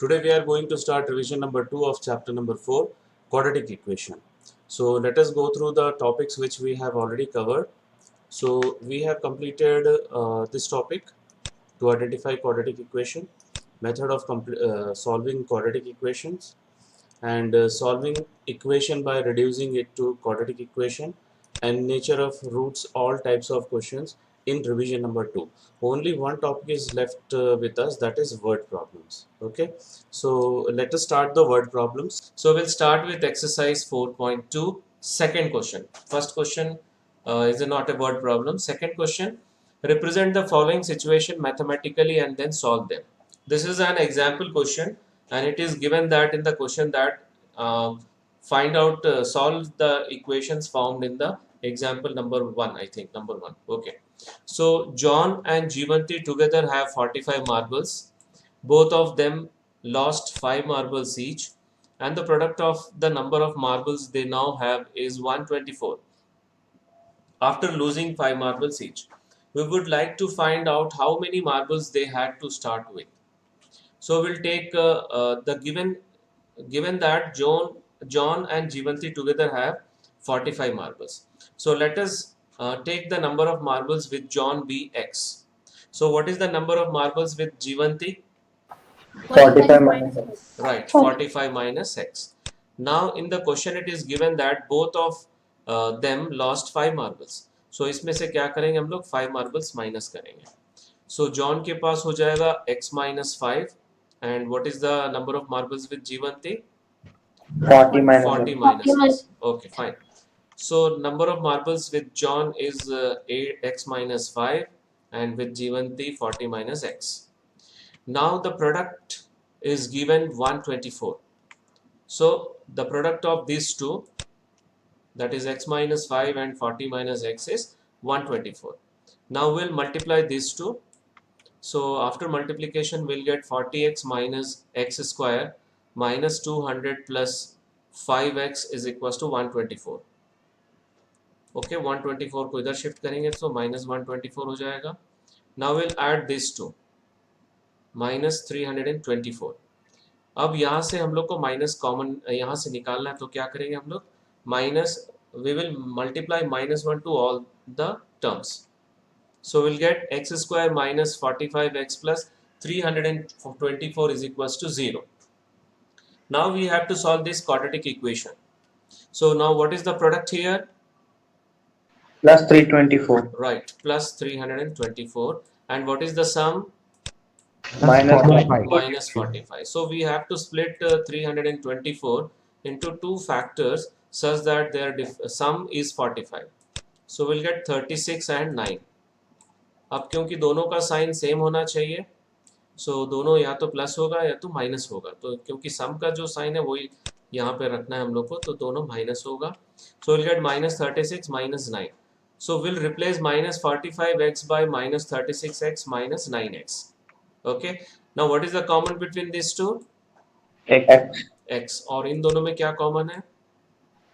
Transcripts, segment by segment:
Today we are going to start revision number 2 of chapter number 4, quadratic equation. So let us go through the topics which we have already covered. So we have completed this topic to identify quadratic equation, method of solving quadratic equations, and solving equation by reducing it to quadratic equation, and nature of roots, all types of questions in revision number 2. Only one topic is left with us, that is word problems. Okay, so let us start the word problems. So we'll start with exercise 4.2, second question. First question is not a word problem. Second question: represent the following situation mathematically and then solve them. This is an example question, and it is given that in the question that solve the equations found in the example number 1. I think number 1. Okay, so John and Jivanti together have 45 marbles. Both of them lost 5 marbles each, and the product of the number of marbles they now have is 124 after losing 5 marbles each. We would like to find out how many marbles they had to start with. So we'll take the given that John and Jivanti together have 45 marbles. So let us take the number of marbles with John be x. So what is the number of marbles with Jivanti? 45 minus x. Right, 45 minus x. Now in the question it is given that both of them lost 5 marbles. So इसमें से क्या करेंगे हम लोग 5 marbles minus करेंगे. So John के पास हो जाएगा x minus 5, and what is the number of marbles with Jivanti? 40 minus 40 x. minus x. Okay, fine. So number of marbles with John is x minus 5, and with Jivanti 40 minus x. Now the product is given 124. So the product of these two, that is x minus 5 and 40 minus x, is 124. Now we'll multiply these two. So after multiplication we'll get 40x minus x square minus 200 plus 5x is equals to 124. Okay, 124 को इधर shift करेंगे तो minus 124 हो जाएगा. Now we'll add these two, minus 324. अब यहाँ से हम लोग को माइनस कॉमन यहाँ से निकालना है, तो क्या करेंगे हम लोग? Minus, we will multiply minus 1 to all the terms. So we'll get x square minus 45x plus 324 is equals to 0. Now we have to solve this quadratic equation. So now what is the product here? Plus 324. Right, plus 324. And what is the sum? Minus 45. Minus 45. So we have to split 324 into two factors such that their sum is 45. So we'll get 36 and 9. अब क्योंकि दोनों का sign same होना चाहिए, सो दोनों या तो plus होगा या तो माइनस होगा, तो क्योंकि सम का जो साइन है वही यहाँ पे रखना है हम लोग को, तो दोनों माइनस होगा. So will get minus 36 minus 9. So we'll replace minus 45x by minus 36x minus 9x. Okay, now what is the common between these two? x. X. और इन दोनों में क्या कॉमन है?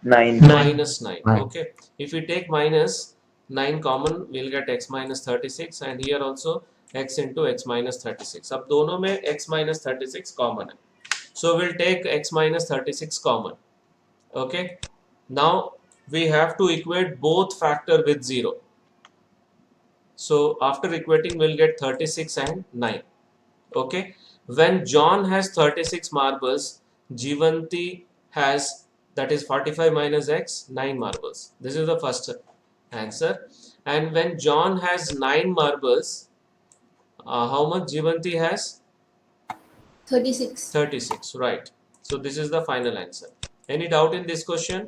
9. Minus 9. Okay, if we take minus 9 common, we'll get x minus 36, and here also x into x minus 36. अब दोनों में x minus 36 common है, so we'll take x minus 36 common. Okay, now we have to equate both factor with 0. So after equating we'll get 36 and 9. Okay, when John has 36 marbles, Jivanti has, that is 45 minus x, 9 marbles. This is the first answer. And when John has 9 marbles, how much Jivanti has? 36. 36, right. So this is the final answer. Any doubt in this question?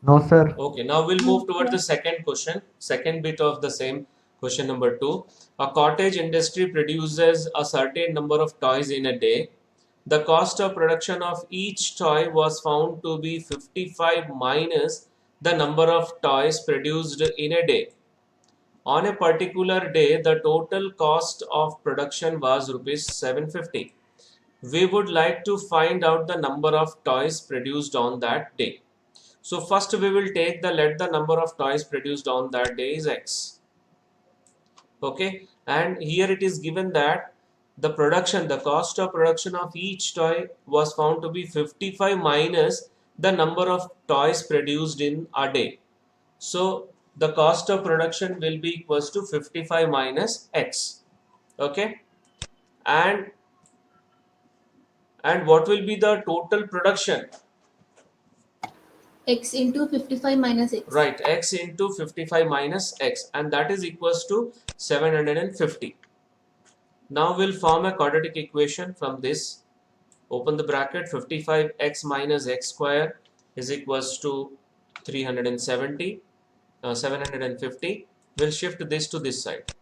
No, sir. Okay, now we'll move towards the second question, second bit of the same question number 2. A cottage industry produces a certain number of toys in a day. The cost of production of each toy was found to be 55 minus the number of toys produced in a day. On a particular day, the total cost of production was rupees 750. We would like to find out the number of toys produced on that day. So first we will take the, let the number of toys produced on that day is x. Okay, and here it is given that the cost of production of each toy was found to be 55 minus the number of toys produced in a day. So the cost of production will be equals to 55 minus X. Okay. And what will be the total production? X into 55 minus X. Right, X into 55 minus X, and that is equals to 750. Now we'll form a quadratic equation from this. Open the bracket, 55x minus x square is equals to 370, 750. We'll shift this to this side.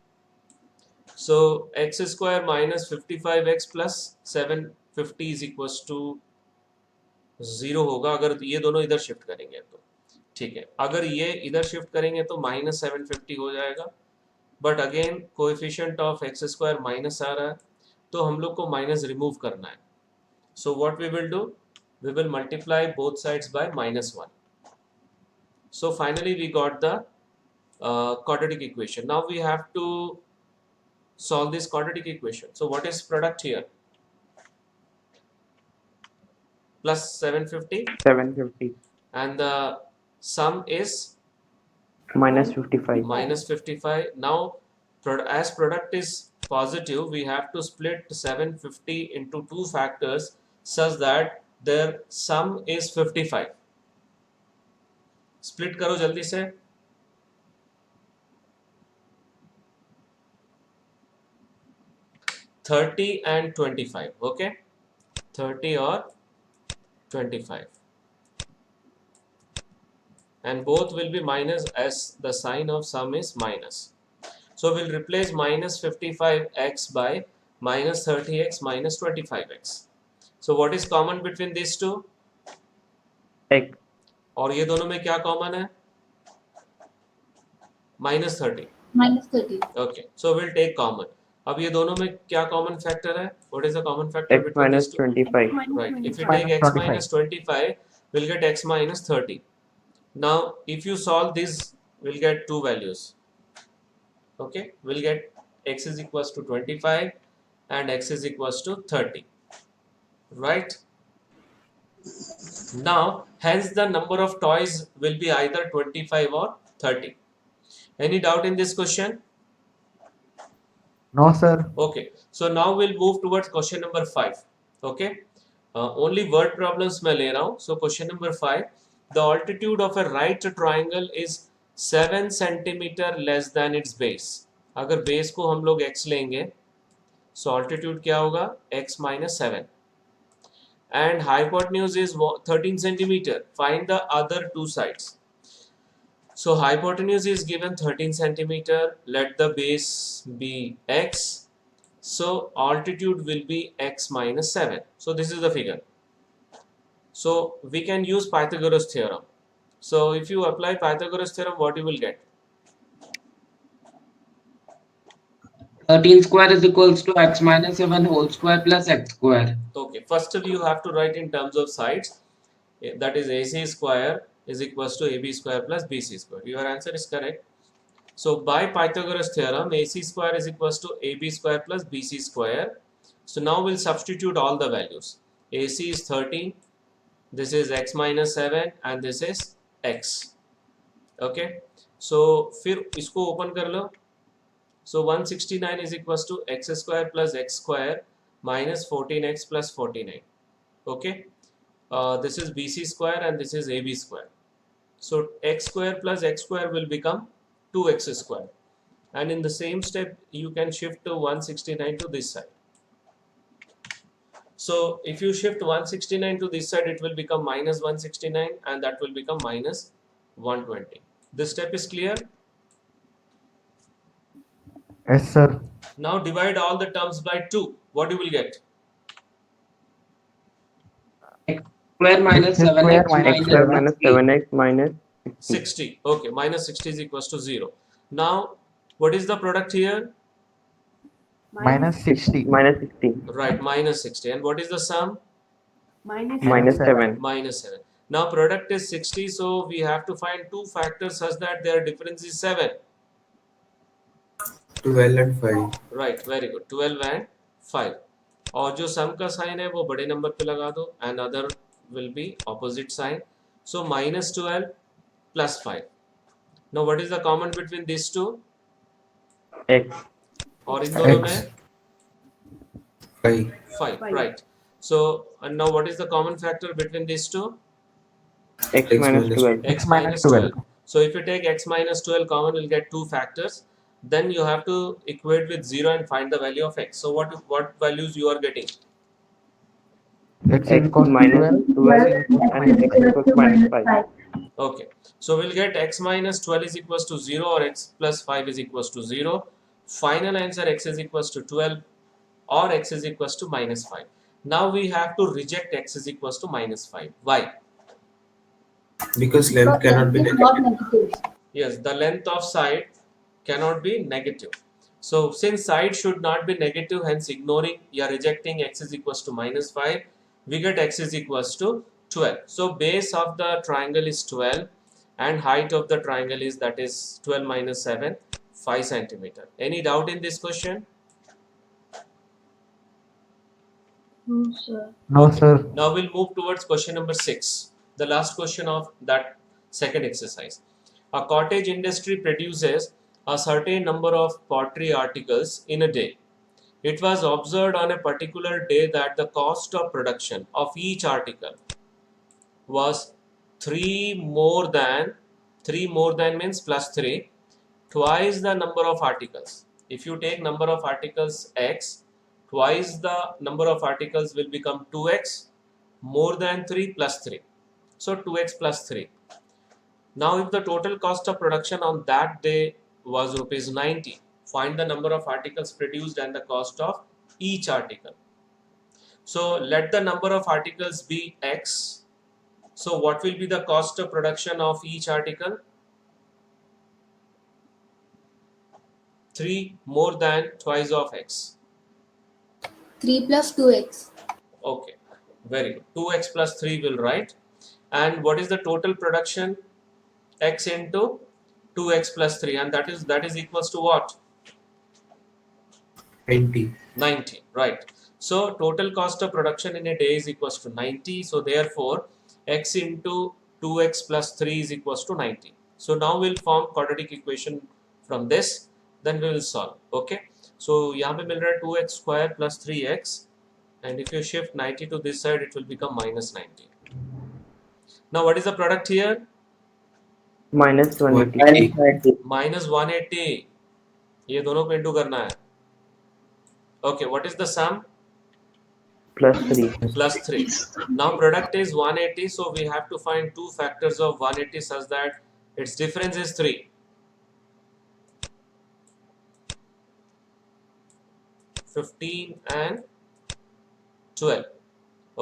So x square minus 55x plus 750 is equals to 0 होगा अगर ये दोनों इधर shift करेंगे तो, ठीक है. अगर ये इधर शिफ्ट करेंगे तो माइनस 750 हो जाएगा. But again coefficient of x square minus आ रहा है, तो हम लोग को माइनस रिमूव करना है. So what we will do? We will multiply both sides by minus 1. So finally we got the quadratic equation. Now we have to solve this quadratic equation. So what is product here? Plus 750. 750 And the sum is minus 55. minus 55. Now as product is positive, we have to split 750 into two factors such that their sum is 55. Split करो जल्दी से. $30 and $25. Okay, 30 or 25, and both will be minus as the sign of sum is minus. So we'll replace minus 55x by minus 30x minus 25x. So what is common between these two? X. और ये दोनों में क्या common है? minus 30. Minus 30. Okay, so we'll take common. अब ये दोनों में क्या कॉमन फैक्टर है? What is the common factor X between minus these two? 25. Right. If you take x minus 25, we'll get x minus 30. Now, if you solve this, we'll get two values. Okay, we'll get x is equals to 25 and x is equals to 30. Right. Now, hence the number of toys will be either 25 or 30. Any doubt in this question? No, sir. Okay, so now we'll move towards question number 5. Okay, only word problems मैं ले रहा हूँ. So question number 5, the altitude of a right triangle is 7 centimeter less than its base. अगर base को हम लोग x लेंगे, so altitude क्या होगा? x minus 7. And hypotenuse is 13 centimeter. Find the other two sides. So hypotenuse is given 13 centimeter. Let the base be x. So altitude will be x minus 7. So this is the figure. So we can use Pythagoras theorem. So if you apply Pythagoras theorem, what you will get? 13 square is equals to x minus 7 whole square plus x square. Okay, first of all, you have to write in terms of sides. That is AC square is equals to AB square plus BC square. Your answer is correct. So by Pythagoras theorem, AC square is equals to AB square plus BC square. So now we'll substitute all the values. AC is 13, this is x minus 7 and this is x. Okay, so फिर इसको open कर लो. So 169 is equals to x square plus x square minus 14x plus 49. Okay, this is BC square and this is AB square. So x square plus x square will become 2x square, and in the same step you can shift to 169 to this side. So if you shift 169 to this side, it will become minus 169 and that will become minus 120. This step is clear. Yes, sir. Now divide all the terms by 2. What you will get? Square minus X 7x square minus X square minus 7x minus 60. Okay, minus 60 is equals to 0. Now what is the product here? Minus 60. minus 60 Right, minus 60. And what is the sum? minus 7. Minus 7. Now product is 60, so we have to find two factors such that their difference is 7. 12 and 5. Right, very good. 12 and 5 और जो सम का sign है वो बड़े number पे लगा दो and other will be opposite sign so -12 plus 5 now what is the common between these two X. और इन दोनों X. में 5. 5 Five. right so and now what is the common factor between these two X minus 12. x minus 12 so if you take x minus 12 common you'll get two factors then you have to equate with 0 and find the value of x so what values you are getting X X equals minus 12. 12 and X equals minus 5. okay so we'll get x minus 12 is equals to 0 or x plus 5 is equals to 0 final answer x is equals to 12 or x is equals to minus 5 now we have to reject x is equals to minus 5 why Because length cannot be Length is not negative. negative. yes the length of side cannot be negative so since side should not be negative hence ignoring you are rejecting x is equals to minus 5 we get x is equals to 12 so base of the triangle is 12 and height of the triangle is that is 12 minus 7 5 centimeter any doubt in this question No, sir. No, sir. now we'll move towards question number 6 the last question of that second exercise a cottage industry produces a certain number of pottery articles in a day. It was observed on a particular day that the cost of production of each article was 3 more than means plus 3 twice the number of articles. If you take number of articles x twice the number of articles will become 2x more than 3 plus 3 so 2x plus 3 now if the total cost of production on that day was rupees 90 find the number of articles produced and the cost of each article so let the number of articles be x so what will be the cost of production of each article 3 more than twice of x 3 plus 2x. okay very good 2x plus 3 will write and what is the total production x into 2x plus 3 and that is equals to what 90. 90 right so total cost of production in a day is equals to 90 so therefore x into 2x plus 3 is equals to 90 so now we'll form quadratic equation from this then we will solve okay so यहाँ पे मिल रहा है 2x square plus 3x and if you shift 90 to this side it will become minus 90 now what is the product here Minus 180. minus 180 ये दोनों को into करना है okay what is the sum Plus 3. plus 3 now product is 180 so we have to find two factors of 180 such that its difference is 3 15 and 12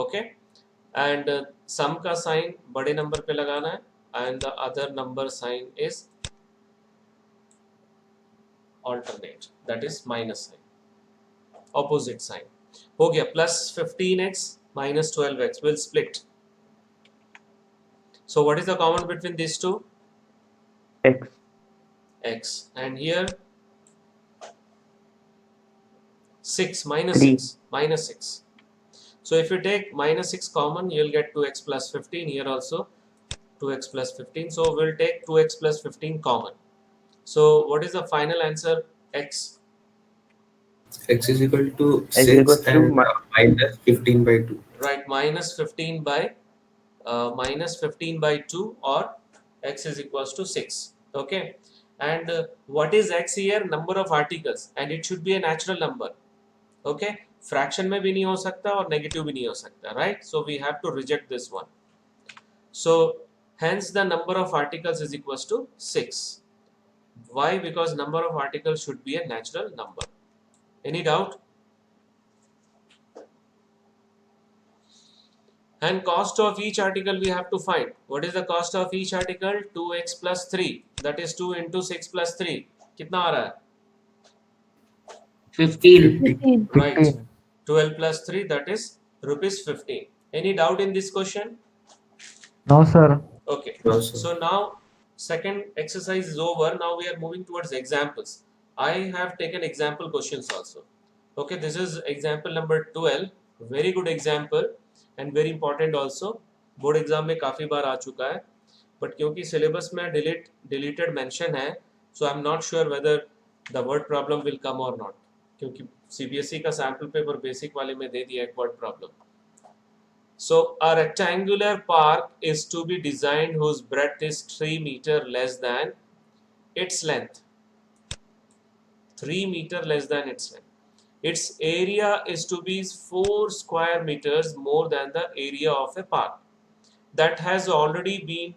okay and sum का sign बड़े number पे लगाना है and the other number sign is alternate that is minus sign opposite sign हो गया plus 15x minus 12x will split so what is the common between these two X. x and here 6 minus 3. 6 minus 6 so if you take minus 6 common you'll get 2x plus 15 here also 2x plus 15 so we'll take 2x plus 15 common so what is the final answer x X is equal to X is 6 equal to and minus 15 by 2. right minus 15 by 2 or x is equals to 6 okay and what is x here number of articles and it should be a natural number okay fraction में भी नहीं हो सकता और negative भी नहीं हो सकता right so we have to reject this one so hence the number of articles is equals to 6 why because number of articles should be a natural number any doubt and cost of each article we have to find what is the cost of each article 2x plus 3 that is 2 into 6 plus 3 कितना आ रहा है 15. right 12 plus 3 that is rupees 15 any doubt in this question No, sir. okay No, sir. so now second exercise is over now we are moving towards examples I have taken example questions also Okay, this is example number 12. Very good example and very important also. Board exam में काफ़ी बार आ चुका है, but क्योंकि syllabus में deleted mention है, so I am not sure whether the word problem will come और not, क्योंकि CBSE का सैम्पल पेपर बेसिक वाले में दे दिया एक word problem. So a rectangular park is to be designed whose breadth is 3 meter less than its length. 3 meter less than its length. Its area is to be 4 square meters more than the area of a park that has already been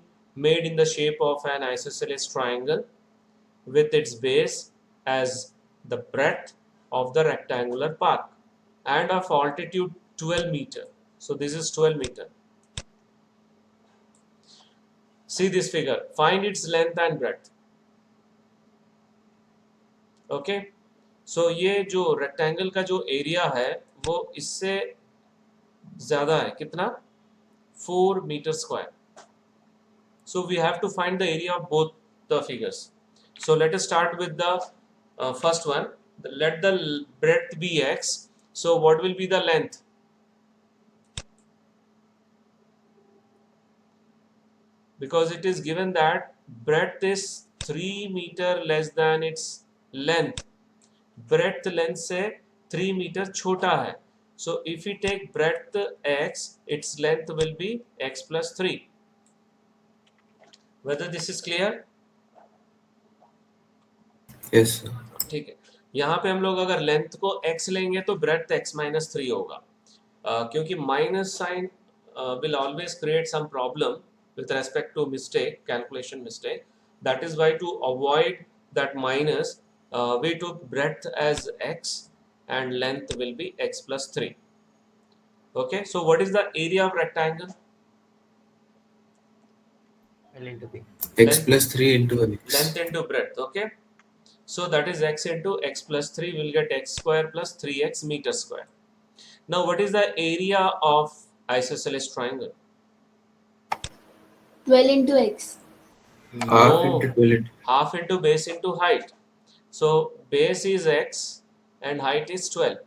made in the shape of an isosceles triangle with its base as the breadth of the rectangular park and of altitude 12 meter. So this is 12 meter. See this figure. Find its length and breadth. Okay. So ये जो rectangle का जो area है वो इससे ज़्यादा है, कितना? 4 meter square. So we have to find the area of both the figures. So let us start with the first one. Let the breadth be x. So what will be the length? Because it is given that breadth is 3 meter less than its length. Breadth length से 3 meter छोटा है. So if we take breadth x, its length will be x plus 3. Whether this is clear? Yes, sir. ठीक है. यहाँ पे हम लोग अगर लेंथ को x लेंगे तो breadth x minus 3 होगा, क्योंकि minus sign will always create some problem with respect to mistake, calculation mistake. That is why to avoid that minus, we took breadth as x and length will be x plus 3. Okay, so what is the area of rectangle? X plus 3 into x. Length into breadth. Okay, so that is x into x plus 3, will get x square plus 3x meter square. Now what is the area of isosceles triangle? 12 into x. Half into 12. Half into base into height. So base is x and height is 12.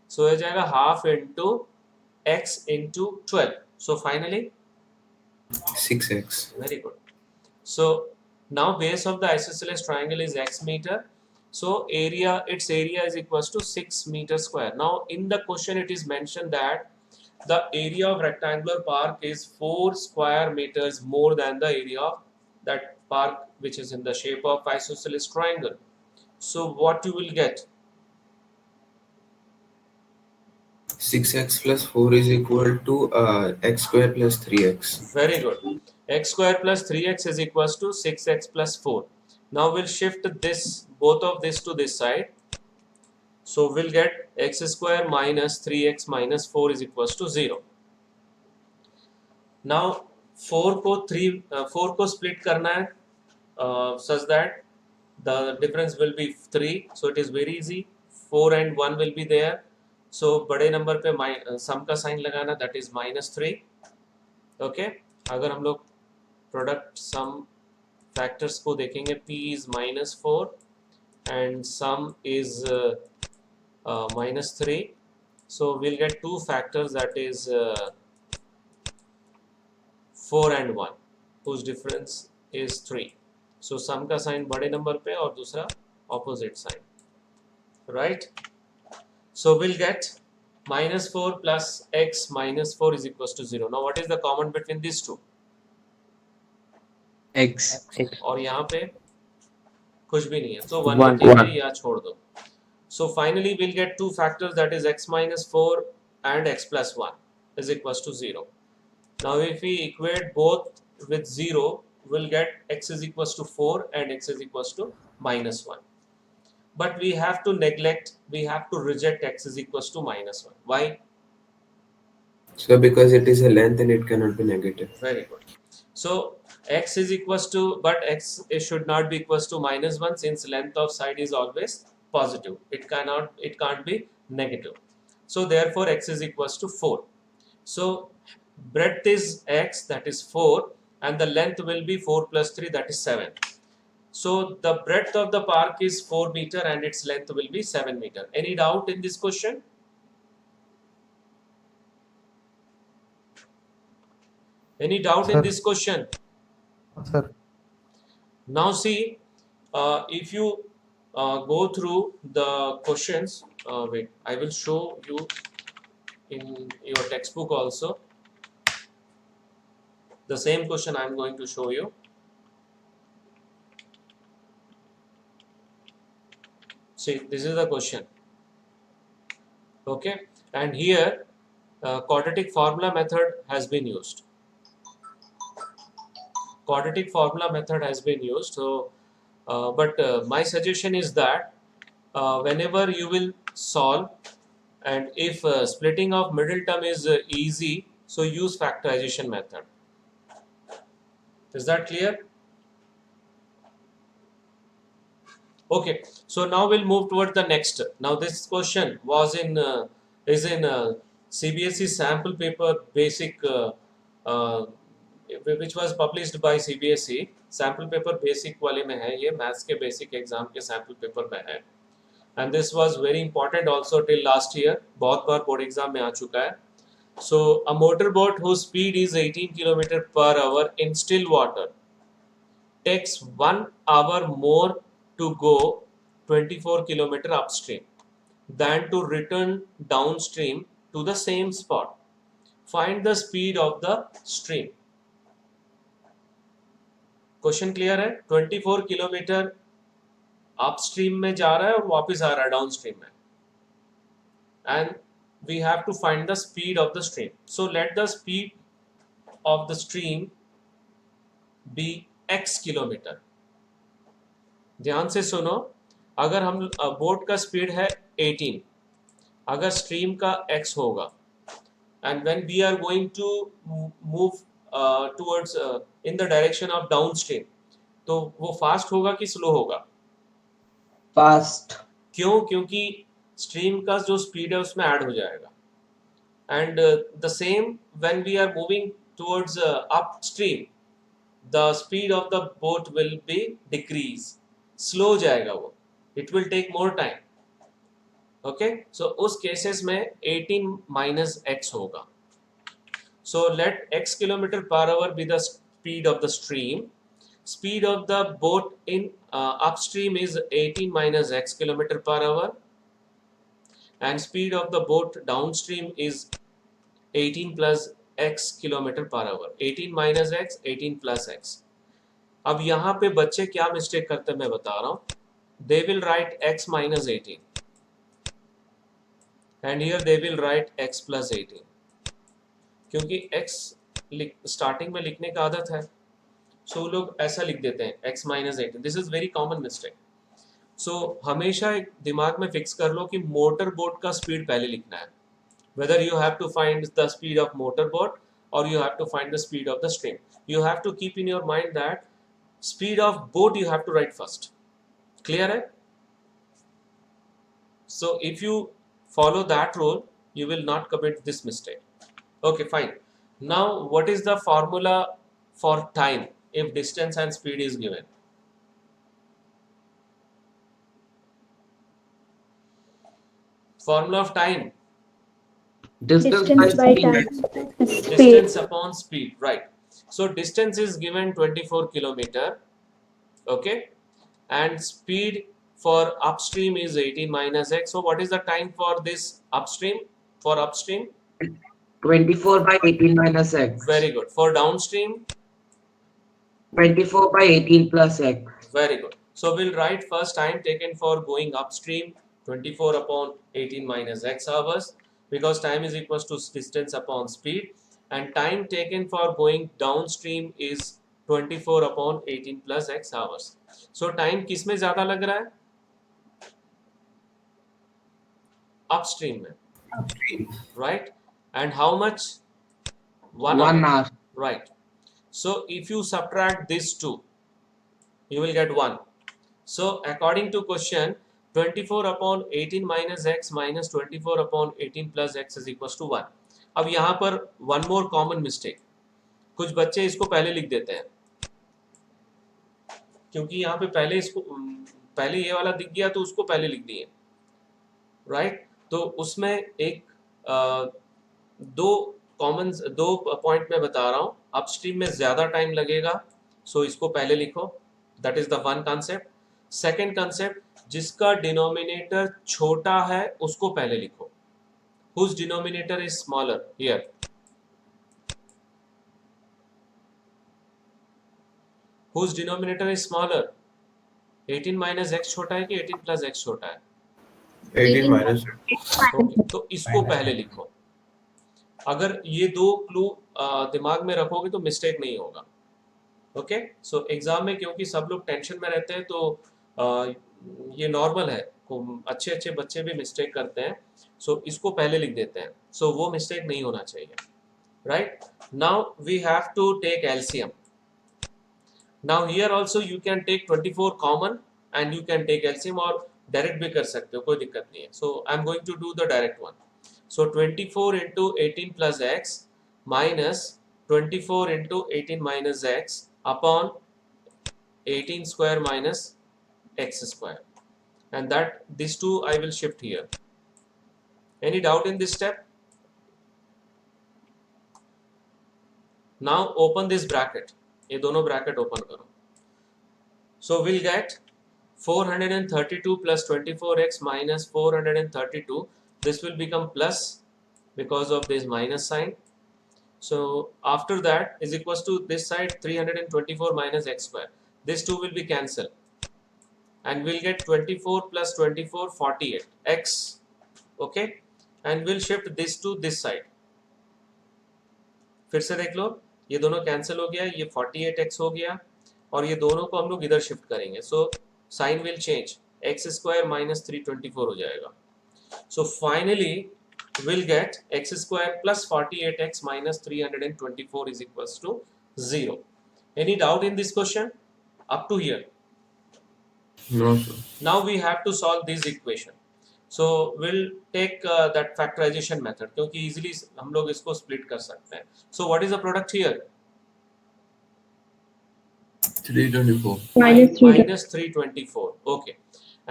So हो जाएगा half into x into 12. So finally 6x. very good. So now base of the isosceles triangle is x meter. So its area is equals to 6 meter square. Now in the question it is mentioned that the area of rectangular park is 4 square meters more than the area of that park which is in the shape of isosceles triangle. So what you will get? 6x plus 4 is equal to x square plus 3x. Very good. X square plus 3x is equals to 6x plus 4. Now we'll shift both of this to this side. So we'll get x square minus 3x minus 4 is equals to 0. Now 4 को split करना है such that the difference will be 3. So it is very easy. 4 and 1 will be there. So बड़े number पे सम का sign लगाना, that is minus 3. Okay. अगर हम लोग प्रोडक्ट सम फैक्टर्स को देखेंगे, p is minus 4 and sum is minus 3. So we'll get two factors, that is 4 and 1 whose difference is 3. So sum का साइन बड़े नंबर पे और दूसरा opposite sign, right? So we'll get minus 4 plus x minus 4 is equals to 0. Now what is the common between these two? X. और यहाँ पे कुछ भी नहीं है, so 1 One. लिखेंगे या छोड़ दो. So finally we'll get two factors, that is x minus 4 and x plus 1 is equals to 0. Now if we equate both with 0, we'll get x is equals to 4 and x is equals to minus 1. But we have to reject x is equals to minus 1. Why? So because it is a length and it cannot be negative. Very good. So x is equals to, but x should not be equals to minus 1 since length of side is always positive. It can't be negative. So therefore x is equals to 4. So breadth is x, that is 4, and the length will be 4 plus 3, that is 7. So the breadth of the park is 4 meter and its length will be 7 meter. Any doubt in this question? Any doubt in Sir. this question? Sir. Now see, if you go through the questions, wait, I will show you in your textbook also. The same question I am going to show you. See, this is the question. Okay, and here quadratic formula method has been used. Quadratic formula method has been used. So, but my suggestion is that whenever you will solve, and if splitting of middle term is easy, so use factorization method. Is that clear? Okay, so now we'll move toward the next. Now this question was in is in CBSE sample paper basic, which was published by CBSE. Sample paper basic वाले में है ये, maths के basic exam के sample paper में है. And this was very important also till last year. बहुत बार board exam में आ चुका है. So a motorboat whose speed is 18 km per hour in still water takes 1 hour more to go 24 km upstream than to return downstream to the same spot. Find the speed of the stream. Question clear है? 24 kilometre upstream में जा रहा है और वापस आ रहा है downstream में, and we have to find the speed of the stream. So let the speed of the stream be x kilometre. ध्यान से सुनो, अगर हम बोट का स्पीड है 18, अगर स्ट्रीम का x होगा, and when we are going to move towards in the direction of downstream, तो वो फास्ट होगा कि स्लो होगा? फास्ट. क्यों? क्योंकि स्ट्रीम का जो स्पीड है उसमें ऐड हो जाएगा. And the same when we are moving towards upstream, the speed of the boat will be decrease, slow जाएगा वो, it will take more time. Okay, so उस केसेस में 18 माइनस x होगा. So let x kilometer per hour be the speed of the stream. Speed of the boat in upstream is 18 minus x kilometer per hour, and speed of the boat downstream is 18 plus x kilometer per hour. 18 minus x, 18 plus x. अब यहाँ पे बच्चे क्या mistake करते हैं मैं बता रहा हूँ. They will write x minus 18, and here they will write x plus 18. क्योंकि x स्टार्टिंग में लिखने का आदत है, सो लोग ऐसा लिख देते हैं x minus 18. This is very common mistake. So हमेशा एक दिमाग में फिक्स कर लो कि मोटर बोट का स्पीड पहले लिखना है, whether you have to find the speed of motor boat और you have to find the speed of the stream. You have to keep in your mind that speed of boat you have to write first. Clear है? So if you follow that rule you will not commit this mistake. Okay, fine. Now what is the formula for time if distance and speed is given? Formula of time: Distance Distance by by speed. time. distance Speed. upon speed, right? So distance is given 24 kilometer, okay, and speed for upstream is 18 minus x. So what is the time for this upstream? For upstream, 24 by 18 minus x. very good. For downstream, 24 by 18 plus x. very good. So we'll write first time taken for going upstream 24 upon 18 minus x hours, because time is equals to distance upon speed, and time taken for going downstream is 24 upon 18 plus x hours. So time किस में ज़्यादा लग रहा है? Upstream में, right? And how much? 1 hour. Right. So if you subtract these two, you will get 1. So according to question, 24 upon 18 minus x minus 24 upon 18 plus x is equals to 1. अब यहाँ पर one more common mistake. कुछ बच्चे इसको पहले लिख देते हैं. क्योंकि यहाँ पे पहले ये वाला दिख गया तो उसको पहले लिख दिए, राइट। तो उसमें एक दो पॉइंट मैं बता रहा हूँ, अपस्ट्रीम में ज्यादा टाइम लगेगा, सो इसको पहले लिखो, that is the one concept. Second concept, जिसका डिनोमिनेटर छोटा है उसको पहले लिखो, whose denominator is smaller here, whose denominator is smaller, 18 minus x छोटा है कि 18 plus x छोटा है? 18 minus ओके, तो इसको पहले लिखो। अगर ये दो क्लू दिमाग में रखोगे तो मिस्टेक नहीं होगा। ओके, सो एग्जाम में क्योंकि सब लोग टेंशन में रहते हैं तो ये नॉर्मल है, अच्छे अच्छे बच्चे भी मिस्टेक करते हैं, सो इसको पहले लिख देते हैं, सो वो मिस्टेक नहीं होना चाहिए, right. Now we have to take LCM. Now here also you can take 24 common and you can take LCM, और डायरेक्ट भी कर सकते हो, कोई दिक्कत नहीं है। So I am going to do the direct one. So 24 into 18 plus x minus 24 into 18 minus x upon 18 square minus x square, and that these two I will shift here. Any doubt in this step? Now open this bracket. ये दोनों bracket open करो. So we'll get 432 plus 24x minus 432. This will become plus because of this minus sign. So after that is equals to this side 324 minus x square. This two will be cancelled, and we'll get 24 plus 24 48 x. Okay, and we'll shift this to this side. फिर से देख लो, ये दोनों cancel हो गया, ये 48x हो गया, और ये दोनों को हम लोग इधर शिफ्ट करेंगे, so sine will change, x square minus 324 हो जाएगा। So finally we'll get x square plus 48x minus 324 is equals to 0. Any doubt in this question up to here? No, sir. Now we have to solve this equation. So we'll take that factorization method, क्योंकि easily हम लोग इसको split कर सकते हैं। So what is the product here? 324. Minus 324. Okay,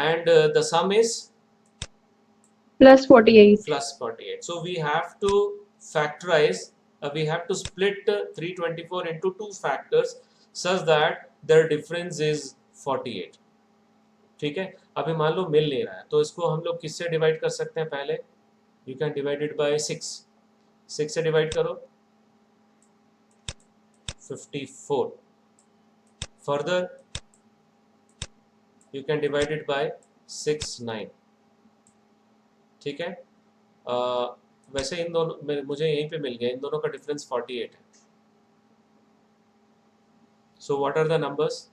and the sum is Plus 48. plus 48. So we have to factorize, we have to split 324 into two factors such that their difference is 48. ठीक है, अभी मान लो मिल नहीं रहा है, तो इसको हम लोग किससे डिवाइड कर सकते हैं? पहले you can divide it by 6 से डिवाइड करो, 54। Further you can divide it by 6 9। ठीक है, वैसे इन दोनों मुझे यहीं पे मिल गया, इन दोनों का डिफरेंस 48 है। So what are the numbers?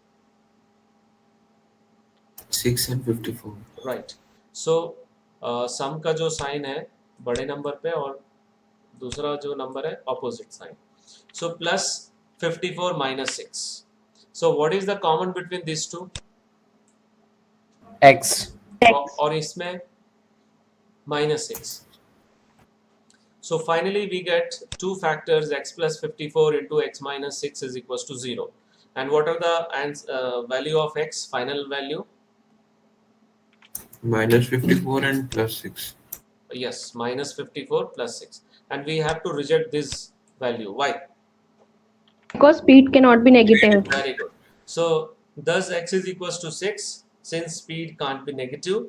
6 and 54. Right. So sum का जो साइन है बड़े नंबर पे और दूसरा जो नंबर है opposite sign, so plus 54 minus 6। So what is the common between this two? X. और इसमें minus 6. So finally we get two factors, x plus 54 into x minus 6 is equals to 0. And what are the value of x? Final value? Minus 54 and plus 6. Yes, minus 54 plus 6. And we have to reject this value. Why? Because speed cannot be negative. Very good. So thus x is equals to 6, since speed can't be negative.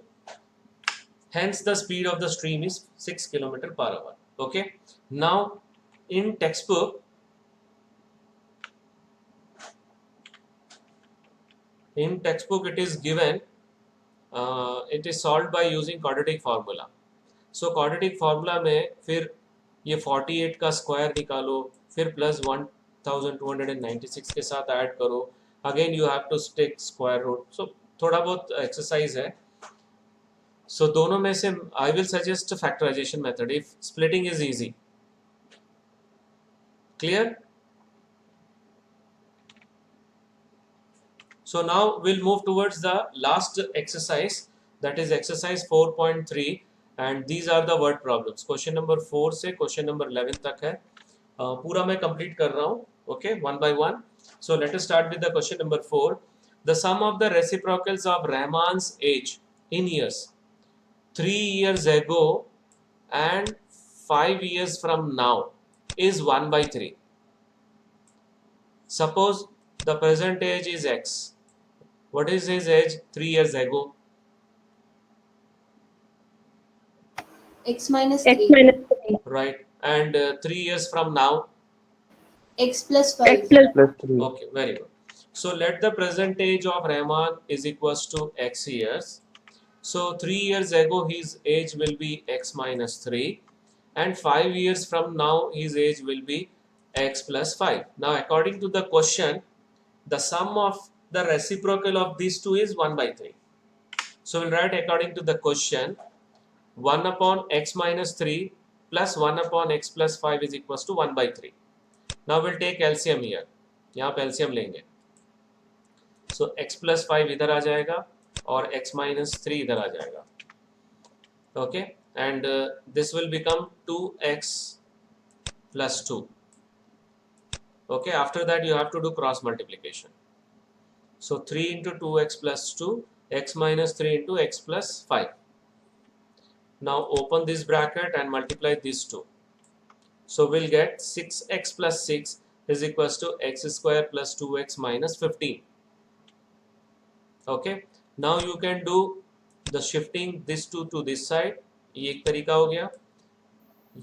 Hence the speed of the stream is 6 km per hour. Okay, now in textbook it is given, it is solved by using quadratic formula. So quadratic formula में फिर ये 48 का square निकालो, फिर plus 1296 के साथ add करो, again you have to take square root. So थोड़ा बहुत एक्सरसाइज है। So दोनों में से I will suggest factorization method if splitting is easy. Clear? So now we'll move towards the last exercise, that is exercise 4.3, and these are the word problems. Question number 4 से question number 11 तक है, पूरा मैं complete कर रहा हूँ, okay, one by one. So let us start with the question number 4. the sum of the reciprocals of Rahman's age in years 3 years ago and 5 years from now is 1 by 3. Suppose the present age is x. What is his age 3 years ago? X minus X 3. minus 3. Right. And 3 years from now? X plus X 5. plus Plus 3. Okay, very good. So let the present age of Rahman is equals to x years. So 3 years ago his age will be x minus 3 and 5 years from now his age will be x plus 5. Now according to the question, the sum of the reciprocal of these two is 1 by 3. So we'll write according to the question 1 upon x minus 3 plus 1 upon x plus 5 is equals to 1 by 3. Now we'll take LCM here. यहाँ पे LCM लेंगे. So x plus 5 इधर आ जाएगा और x minus 3 इधर आ जाएगा. Okay, and this will become 2x plus 2. Okay, after that you have to do cross multiplication. So 3 into 2x plus 2, x minus 3 into x plus 5. Now open this bracket and multiply these two. So we'll get 6x plus 6 is equals to x square plus 2x minus 15. Okay, now you can do the shifting this two to this side. ये एक तरीका हो गया.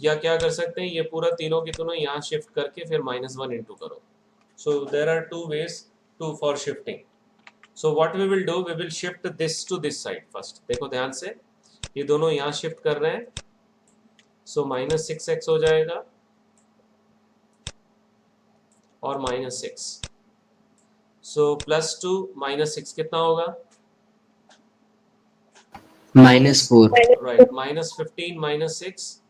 या क्या कर सकते हैं, ये पूरा तीनों की तीनों यहाँ शिफ्ट करके फिर -1 इंटू करो. So there are two ways for shifting. So what we will do, we will shift this to this side first. देखो ध्यान से, ये दोनों यहाँ शिफ्ट कर रहे हैं. So -6x हो जाएगा और -6. So +2 -6 कितना होगा? -4. Right, -15 -6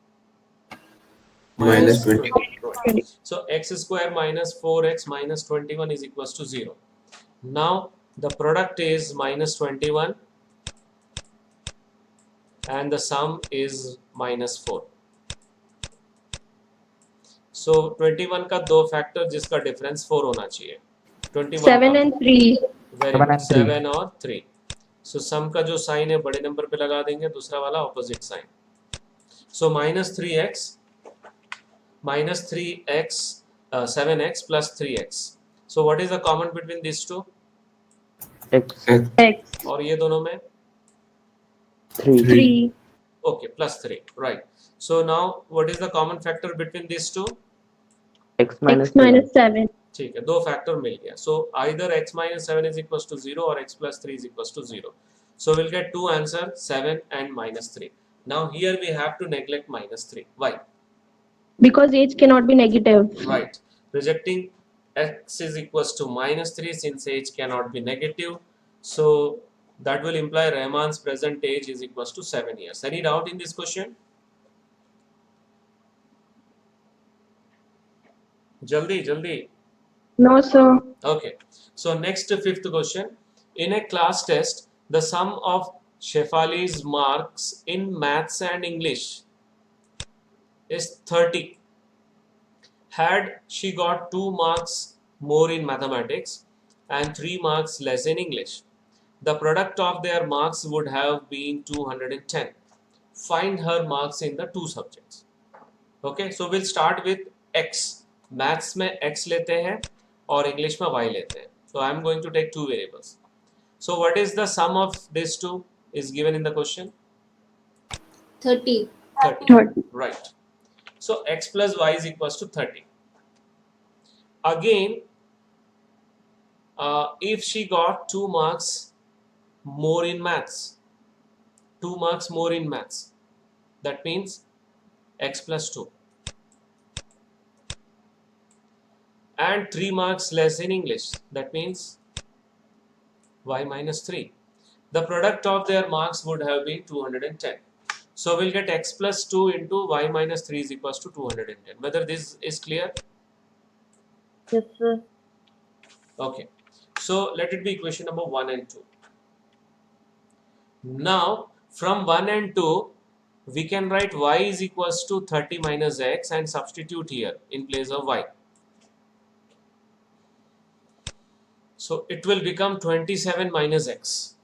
Minus 20. Right. So x square minus 4x minus 21 is equals to 0. Now the product is -21 and the sum is -4. So 21 का दो फैक्टर जिसका डिफरेंस 4 होना चाहिए. 21 7 and 3. Very 7 good, and 3. 7 और 3. सो सम का जो साइन है बड़े नंबर पे लगा देंगे, दूसरा वाला opposite sign. So -3x 7x plus 3x. So what is the common between these two? X. X. और ये दोनों में? 3. 3. Okay, +3. Right. So now what is the common factor between these two? X minus X minus 7. ठीक है, दो factor मिल गया. So either x minus 7 is equals to 0 or x plus 3 is equals to 0. So we'll get two answers, 7 and -3. Now here we have to neglect -3. Why? Because age cannot be negative. Right. Rejecting x is equals to -3 since age cannot be negative. So that will imply Rahman's present age is equals to 7 years. Any doubt in this question? Jaldi. No, sir. Okay. So next fifth question. In a class test, the sum of Shefali's marks in maths and English is 30. Had she got 2 marks more in mathematics and 3 marks less in English, the product of their marks would have been 210. Find her marks in the two subjects. Okay, so we'll start with x. Maths में x लेते हैं और English में y लेते हैं. So I am going to take two variables. So what is the sum of these two is given in the question? 30. 30. 30. Right. So x plus y is equals to 30. Again, if she got 2 marks more in maths, 2 marks more in maths, that means x plus 2. And 3 marks less in English, that means y minus 3. The product of their marks would have been 210. So we'll get x plus 2 into y minus 3 is equals to 210. Whether this is clear? Yes, sir. Okay. So let it be equation number 1 and 2. Now from 1 and 2, we can write y is equals to 30 minus x and substitute here in place of y. So it will become 27 minus x.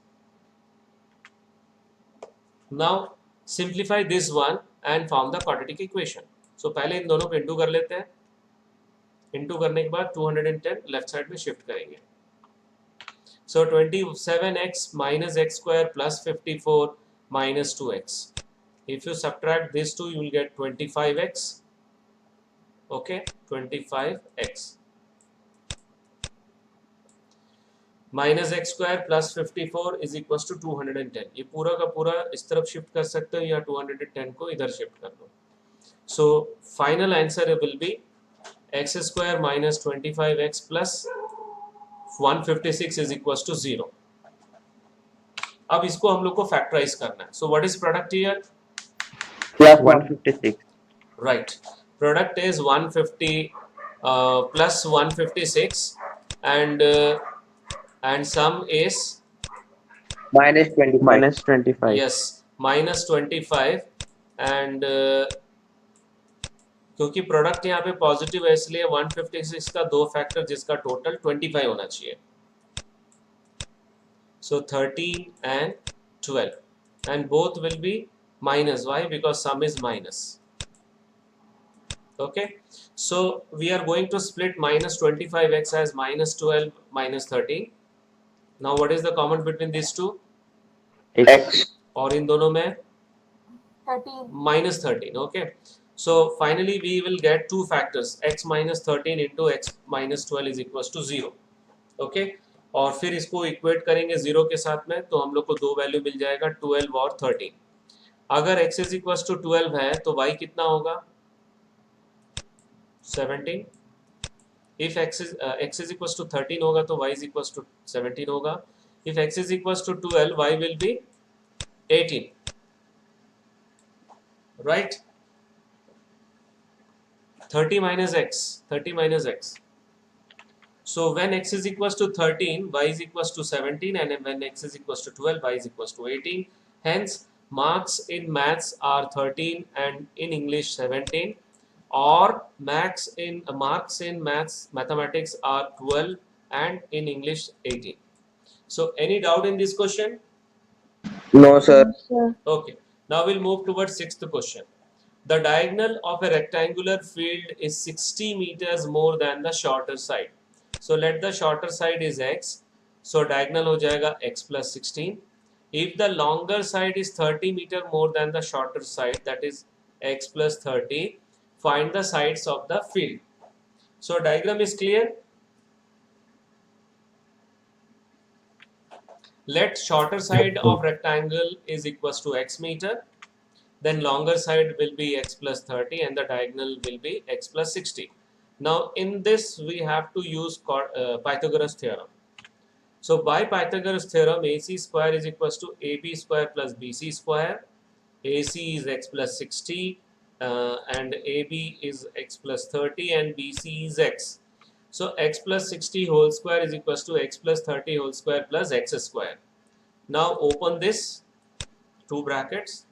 Now simplify this one and form the quadratic equation. So पहले इन दोनों को into कर लेते हैं. Into करने के बाद 210 left side में शिफ्ट करेंगे. So 27x minus x square plus 54 minus 2x. If you subtract these two, you will get 25x. Okay, 25x. Minus x square plus 54 is equals to 210. ये पूरा का पूरा इस तरफ शिफ्ट कर सकते हो या 210 को इधर शिफ्ट कर लो. So final answer will be x square minus 25x plus 156 is equals to 0. अब इसको हम लोग को फैक्टराइज करना है. So what is product here? Plus 156. Right. Product is 150 plus 156 and sum is minus 25. Minus 25. yes minus 25 and क्योंकि product यहाँ पे पॉजिटिव है इसलिए 156 का दो फैक्टर जिसका टोटल 25 होना चाहिए. So 13 and 12 and both will be minus. Why? Because sum is minus. Okay, so we are going to split minus 25x as minus 12 minus 13. Now what is the common between these two? X. और इन दोनों में 13. minus 13. Okay, so finally we will get two factors, x minus 13 into x minus 12 is equals to 0. Okay, और फिर इसको equate करेंगे 0 के साथ में तो हम लोग को दो वैल्यू मिल जाएगा 12 और 13. अगर x is equals to 12 है तो y कितना होगा? 17. If x is equals to 13 होगा तो y is equals to 17 होगा. If x is equals to 12, y will be 18. Right? 30 minus x. 30 minus x. So when x is equals to 13, y is equals to 17, and when x is equals to 12, y is equals to 18. Hence, marks in maths are 13 and in English 17, or marks in mathematics are 12 and in English 18. So any doubt in this question? No, sir. Sir. Okay. Now we'll move towards sixth question. The diagonal of a rectangular field is 60 meters more than the shorter side. So let the shorter side is x. So diagonal हो जाएगा x plus 16. If the longer side is 30 meter more than the shorter side, that is x plus 30, find the sides of the field. So diagram is clear. Let shorter side of rectangle is equals to x meter. Then longer side will be x plus 30 and the diagonal will be x plus 60. Now in this we have to use Pythagoras theorem. So by Pythagoras theorem, AC square is equals to AB square plus BC square. AC is x plus 60 and AB is x plus 30 and BC is x. So x plus 60 whole square is equals to x plus 30 whole square plus x square. Now open this two brackets.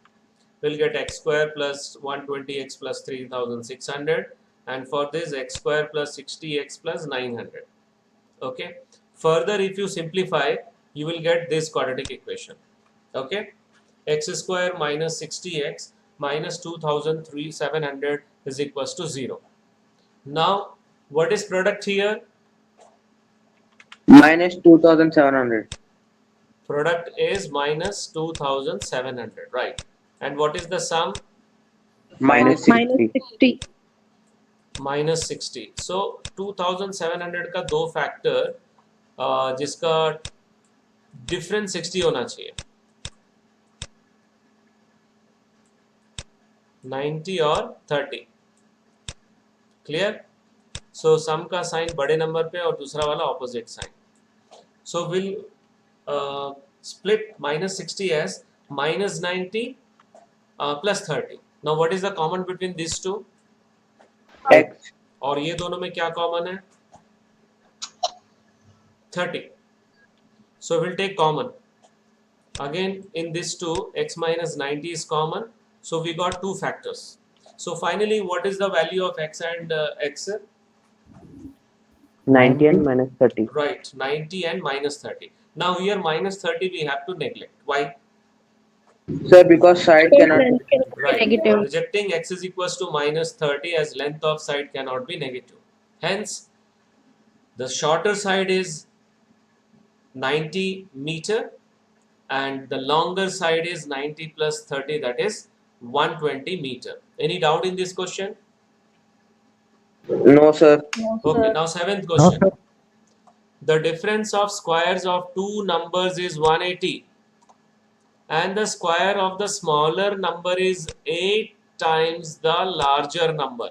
We'll get x square plus 120x plus 3600, and for this x square plus 60x plus 900. Okay. Further, if you simplify, you will get this quadratic equation. Okay. X square minus 60x minus 2700 is equals to 0. Now, what is product here? Minus 2700. Product is minus 2700, right? And what is the sum? Minus 60. Minus 60. Minus 60. So 2700 का दो factor जिसका difference 60 होना चाहिए. 90 और 30. Clear? सो sum का sign बड़े number पे और दूसरा वाला opposite sign. So will split minus 60 as minus 90 plus 30. Now what is the common between these two? X. और ये दोनों में क्या कॉमन है? 30. So we'll take common. Again in this two, x minus 90 is common. So we got two factors. So finally, what is the value of x and x? 90 and minus 30. Right, 90 and minus 30. Now here minus 30 we have to neglect. Why? Sir, because side Because cannot. length cannot be Right. negative. Rejecting x is equals to minus 30 as length of side cannot be negative. Hence, the shorter side is 90 meter and the longer side is 90 plus 30, that is 120 meter. Any doubt in this question? No, sir. No, Okay, sir. now seventh question. The difference of squares of two numbers is 180 and the square of the smaller number is 8 times the larger number.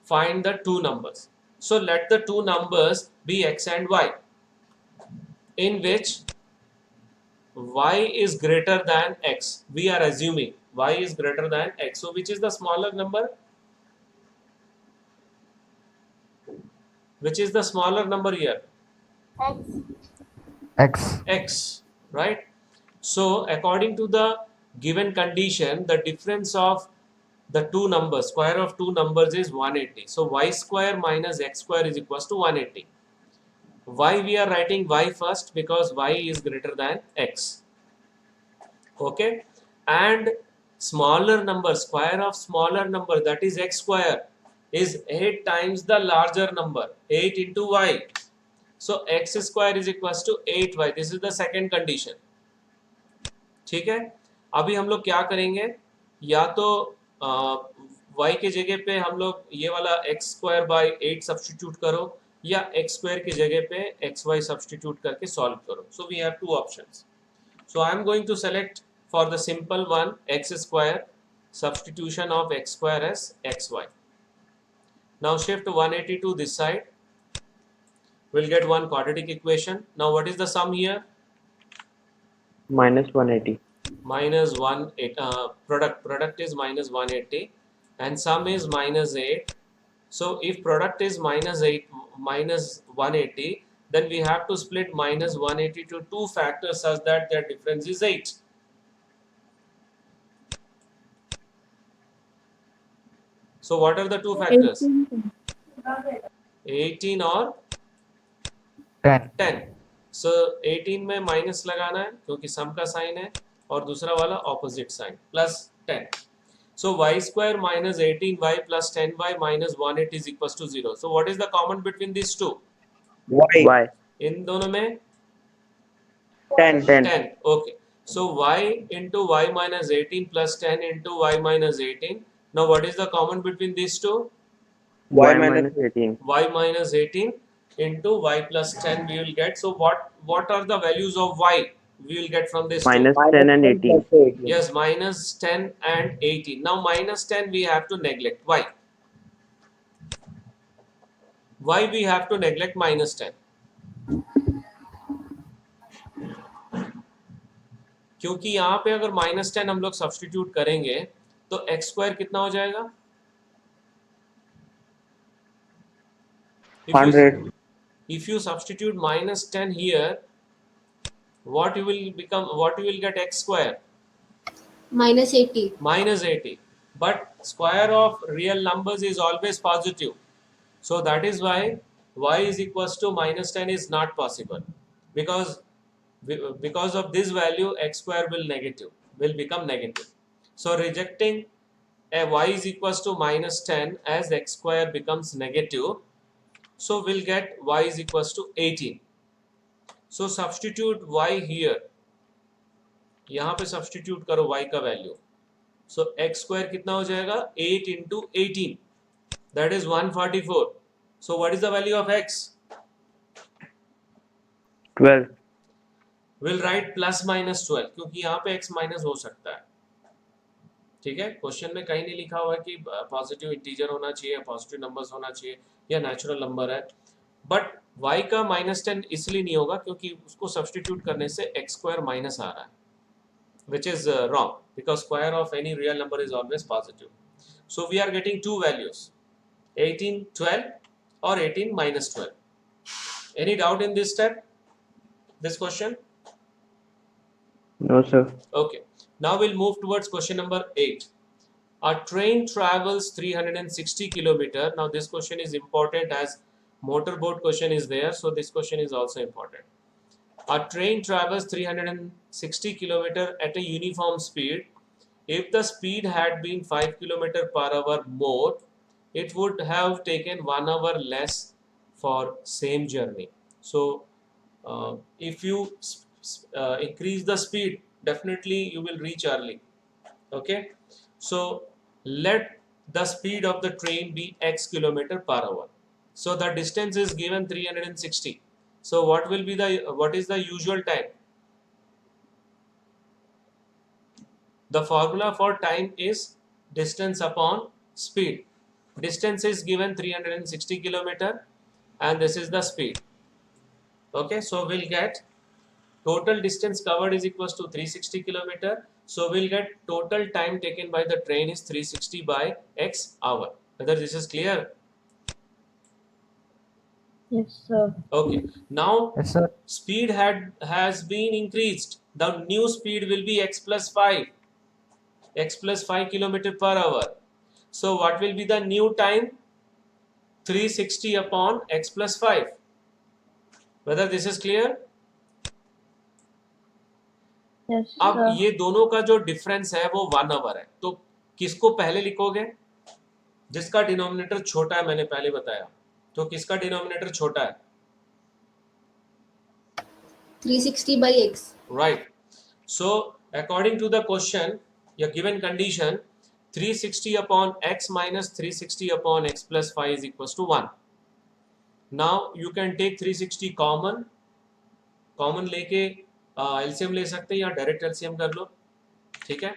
Find the two numbers. So let the two numbers be x and y, in which y is greater than x. We are assuming y is greater than x. So which is the smaller number? Which is the smaller number here? X. X, right? So according to the given condition, the difference of the two numbers, square of two numbers is 180. So y square minus x square is equals to 180. Why we are writing y first? Because y is greater than x. Okay, and smaller number, square of smaller number, that is x square, is 8 times the larger number, 8 into y. So x square is equals to 8y. This is the second condition. ठीक है, अभी हम लोग क्या करेंगे, या तो y के जगह पे हम लोग ये वाला x स्क्वायर बाई 8 सब्सटीट्यूट करो या x स्क्वायर की जगह पे xy सब्सटीट्यूट करके सॉल्व करो. So we have two options. So I am going to select for the simple one x square, substitution of x square as xy. Now shift 180 to this side. We'll get one quadratic equation. Now what is the sum here? Minus 180. Minus 180. Product is minus 180 and sum is minus 8. So if product is minus 180, then we have to split minus 180 to two factors such that their difference is 8. So what are the two factors? 18 और 10. So 18 में minus लगाना है क्योंकि सम का sign है और दूसरा वाला opposite sign plus 10. So y square minus 18y plus 10y minus 180 is equals to 0. So what is the common between these two? Y. इन दोनों में 10. 10. Okay. So y into y minus 18 plus 10 into y minus 18. Now what is the common between these two? Y minus 18. Y minus 18 into y plus 10 we will get. So what are the values of y we will get from this? Minus 10 and 18. Yes, minus 10 and 18. Now minus 10 we have to neglect. Why? Why we have to neglect minus 10? क्योंकि यहाँ पे अगर minus 10 हम लोग substitute करेंगे तो x square कितना हो जाएगा? 100. If you substitute minus 10 here, what you will become? What you will get x square? Minus 80. Minus 80. But square of real numbers is always positive. So that is why y is equals to minus 10 is not possible. Because of this value, x square will become negative. So rejecting a y is equals to minus 10 as x square becomes negative. So we'll get y is equals to 18. So substitute y here. यहाँ पे substitute करो y का value. So x square कितना हो जाएगा? 8 into 18. That is 144. So what is the value of x? 12. We'll write plus minus 12 क्योंकि यहाँ पे x minus हो सकता है. ठीक है, क्वेश्चन में कहीं नहीं लिखा हुआ है कि पॉजिटिव इंटीजर होना चाहिए, पॉजिटिव नंबर्स होना चाहिए या नेचुरल नंबर है. बट y का minus 10 इसलिए नहीं होगा क्योंकि उसको सब्सटीट्यूट करने से x स्क्वायर माइनस आ रहा है, which is wrong because square of any real number is always positive. So we are getting two values, 18 12 or 18 minus 12. Any doubt in this step, this question? No, sir. Okay, now we'll move towards question number 8. A train travels 360 kilometer. Now this question is important as motorboat question is there, so this question is also important. A train travels 360 kilometer at a uniform speed. If the speed had been 5 kilometer per hour more, it would have taken 1 hour less for same journey. So if you increase the speed, definitely you will reach early. Okay, so let the speed of the train be x kilometer per hour. So the distance is given 360. So what is the usual time? The formula for time is distance upon speed. Distance is given 360 kilometer and this is the speed. Okay, so we'll get total distance covered is equals to 360 kilometer. So we'll get total time taken by the train is 360 by x hour. Whether this is clear? Yes, sir. Okay. Now Yes, sir. speed has been increased. The new speed will be x plus 5. X plus 5 kilometer per hour. So what will be the new time? 360 upon x plus 5. Whether this is clear? Yes, अब sir. ये दोनों का जो difference है वो 1 our है, तो किसको पहले लिखोगे? जिसका डिनोमिनेटर छोटा है, मैंने पहले बताया, तो किसका डिनोमिनेटर छोटा है? 360 by x. Right. So according to the question, your given condition, 360 upon x minus 360 upon x plus 5 is equals to 1. Now you can take 360 common लेके एलसीएम ले सकते हैं या डायरेक्ट एलसीएम कर लो. ठीक है,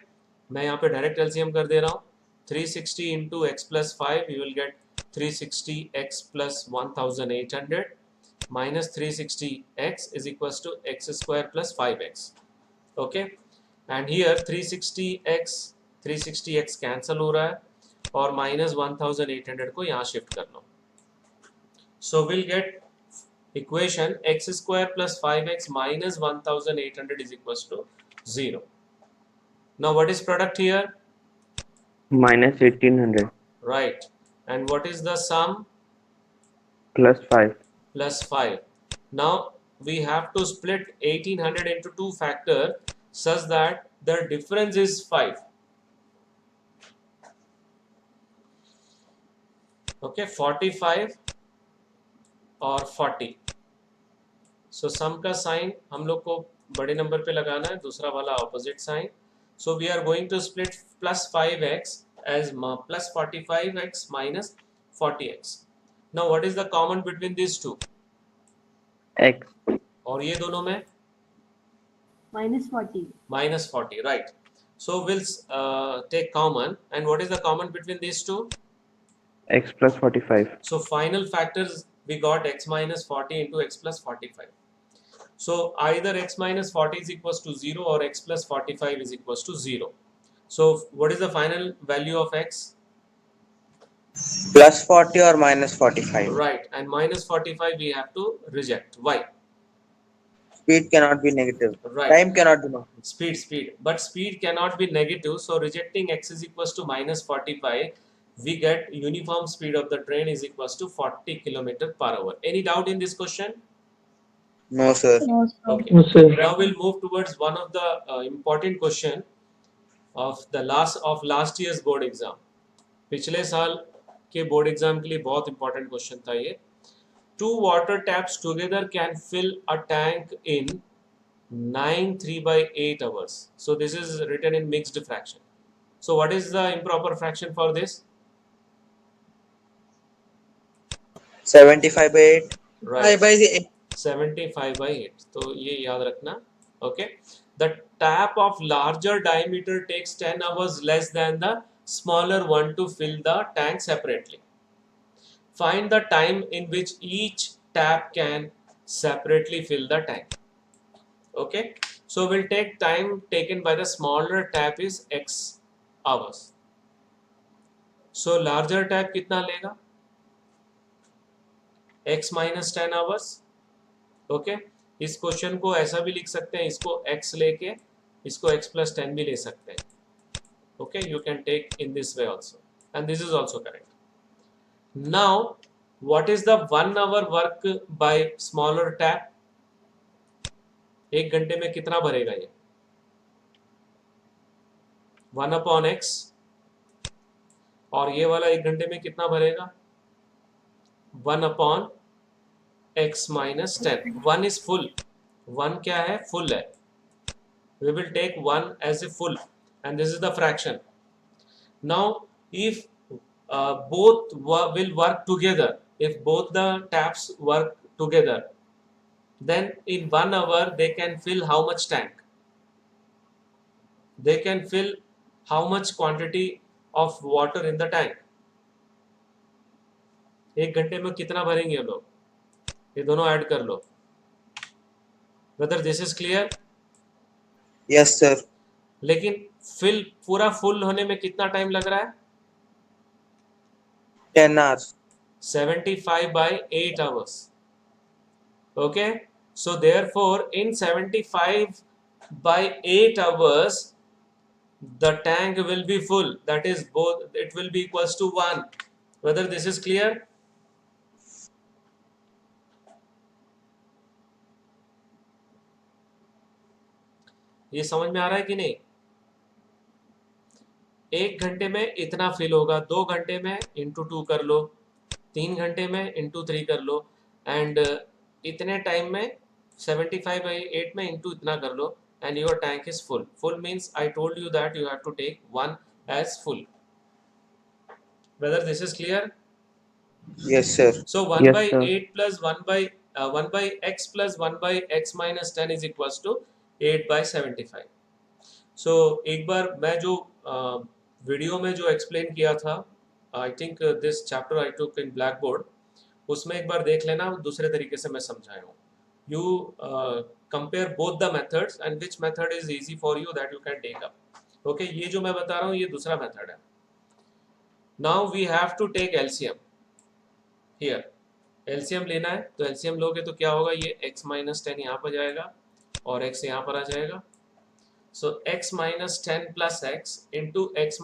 मैं यहाँ पे डायरेक्ट एलसीएम कर दे रहा हूँ. 360 into x plus 5 you will get 360 x plus 1800 minus 360x is equals to x square plus 5x. Okay, and here 360x cancel हो रहा है और minus 1800 को यहाँ shift कर लो. So we'll get equation x square plus 5x minus 1800 is equals to 0. Now what is product here? minus 1800 Right. And what is the sum? plus 5. Plus 5. Now we have to split 1800 into 2 factor such that the difference is 5. Okay, 45 और 40. So sum का sign हम लोग को बड़े number पे लगाना है, दूसरा वाला opposite sign. So we are going to split plus 5x as plus 45x minus 40x. Now what is the common between these two? X. और ये दोनों में minus 40. minus 40, right? So we'll take common, and what is the common between these two? X plus 45. So final factors we got x minus 40 into x plus 45. So either x minus 40 is equals to 0 or x plus 45 is equals to 0. So what is the final value of x? Plus 40 or minus 45. Right, and minus 45 we have to reject. Why? Speed cannot be negative. Right. Time cannot be negative. Speed. But speed cannot be negative. So rejecting x is equals to minus 45. We get uniform speed of the train is equals to 40 kilometer per hour. Any doubt in this question? No, sir. No, sir. Okay. Now we'll move towards one of the important question of the last year's board exam. पिछले साल के board exam के लिए बहुत important question था ये. 2 water taps together can fill a tank in 9 3/8 hours. So this is written in mixed fraction. So what is the improper fraction for this? 75 by 8. Right. By 8. 75 by 8. तो ये याद रखना. Okay. The tap of larger diameter takes 10 hours less than the smaller one to fill the tank separately. Find the time in which each tap can separately fill the tank. Okay. So we'll take time taken by the smaller tap is x hours. So larger tap कितना लेगा? x minus 10 hours. Okay. इस question को ऐसा भी लिख सकते हैं, इसको x लेके इसको x plus 10 भी ले सकते हैं. Okay, you can take in this way also, and this is also correct. Now, what is the 1 hour work by smaller tap? 1 घंटे में कितना भरेगा ये? 1 upon x, और ये वाला 1 घंटे में कितना भरेगा? 1 upon x minus 10. 1 is full. 1 क्या है? Full है. We will take 1 as a full, and this is the fraction. Now, if both will work together, if both the taps work together, then in 1 hour they can fill how much tank? They can fill how much quantity of water in the tank? 1 घंटे में कितना भरेंगे ये लोग? ये दोनों add कर लो. Whether this is clear? Yes, sir. लेकिन फिल पूरा फुल होने में कितना टाइम लग रहा है? 10 hours. 75 by 8 hours. Okay, so therefore in 75 by 8 hours the tank will be full, that is both, it will be equals to 1. Whether this is clear? ये समझ में आ रहा है कि नहीं? 1 घंटे में इतना फिल होगा, 2 घंटे में इंटू 2 कर लो, 3 घंटे में इंटू 3 कर लो, एंड इतने टाइम में 75 by 8 में इंटू इतना कर लो, and your tank is full. Full means I told you that you have to take 1 as full. Whether this is clear? Yes, sir. So 1 Yes, by sir. 8 plus 1 by x plus 1 by x minus 10 is equals to 8 by 75. So एक बार मैं जो video में जो explain किया था, I think this chapter I took in black board, उसमें एक बार देख लेना, दूसरे तरीके से मैं समझाया हूँ. You compare both the methods and which method is easy for you, that you can take up. Okay, ये जो मैं बता रहा हूँ ये दूसरा मेथड है. Now we have to take LCM here. LCM लेना है, तो LCM लोगे तो क्या होगा? ये x minus 10 यहाँ पर जाएगा और x यहाँ पर आ जाएगा. So x minus 10 plus x into x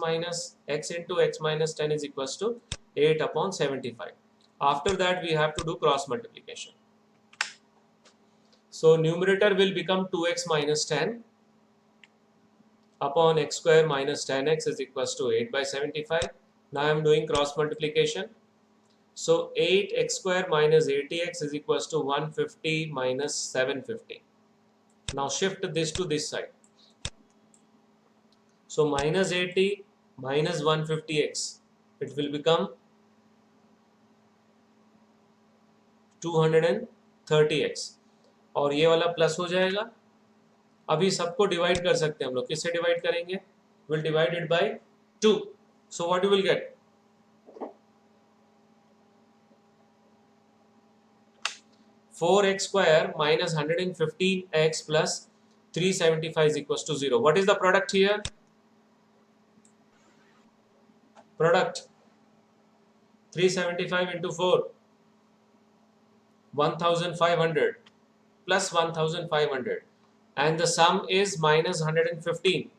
into x minus 10 is equals to 8 upon 75. After that we have to do cross multiplication. So numerator will become 2x minus 10 upon x square minus 10x is equals to 8 by 75. Now I am doing cross multiplication. So 8x square minus 80x is equals to 150 minus 750. Now shift this to this side. So minus 80 minus 150x, it will become 230x. और ये वाला plus हो जाएगा. अभी सबको divide कर सकते हैं हम लोग. किससे डिवाइड करेंगे? Will divide it by 2. So what you will get? 4x square minus 115x plus 375 is equals to 0. What is the product here? Product 375 into 4, 1500 plus 1500, and the sum is minus 115.